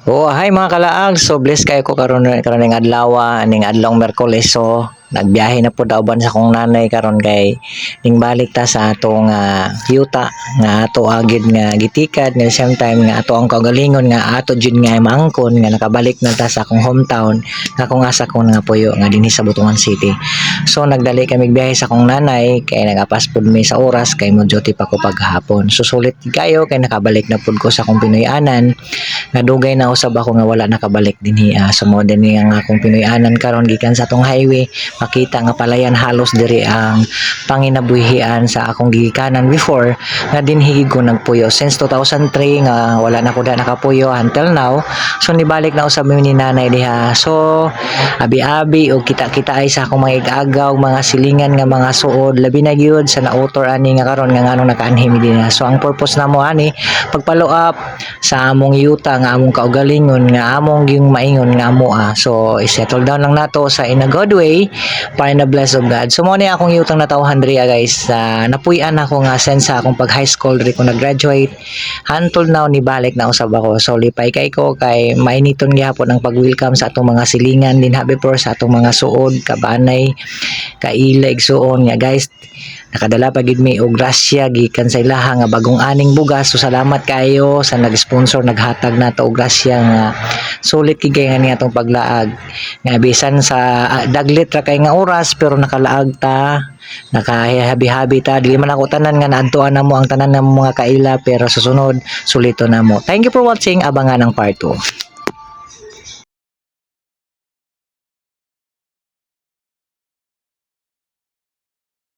Oh, hi mga kalaag. So bless kayo ko karon ning adlaw, ning adlong Miyerkules. So nagbiyahe na po daw ban sa kong nanay karon kay ning balik ta sa atong yuta nga ato agid nga gitikad nga same time nga ato ang kaugalingon nga ato jud nga maangkon nga nakabalik na ta sa akong hometown nga kung asa ko nga puyo nga dinhi sa Butuan City. So nagdali kami biyahe sa akong nanay kay nagapas pud mi sa oras kay mo duty pa ko paghapon. So sulit kayo kay nakabalik na pud ko sa akong Pinoy-anan nga dugay na usab ako nga wala nakabalik dinhi so mo dinhi ang akong Pinoy-anan karon gikan sa atong highway makita nga palayan halos diri ang panginabuhian sa akong gigikanan before nga dinhi ko nagpuyo since 2003 nga wala na ko da nakapuyo until now. So nibalik na usab mi ni nanay diha. So abi-abi og kita-kita ay sa akong mga igagaw mga silingan nga mga suod labi na gyud sa nautor ani nga karon nga nganong nakaanhi mi dinha. So ang purpose namo ani pagpalo up sa among yuta nga among kaugalingon nga among yung maingon nga amo so i-settle down lang nato sa in a good way para in the bless of God. So mo ni akong yutang natawhan diri guys. Napuy-an ako nga sense sa akong pag high school diri ko nag-graduate until now ni balik na usab ako. So lipay kay ko kay mainiton gyapon ang pag-welcome sa atong mga silingan din happy for sa atong mga suod kabanay kailig suon nga guys. Nakadala pa gid mi og grasya gikan sa ilaha nga bagong aning bugas. So salamat kayo sa nag-sponsor naghatag nato og grasya nga sulit kay nga atong paglaag nga bisan sa daglit ra kay nga oras pero nakalaag ta nakahabi-habi ta dili man ako tanan nga naadtuan namo ang tanan ng mga kaila pero susunod sulito namo. Thank you for watching, abangan ang part 2.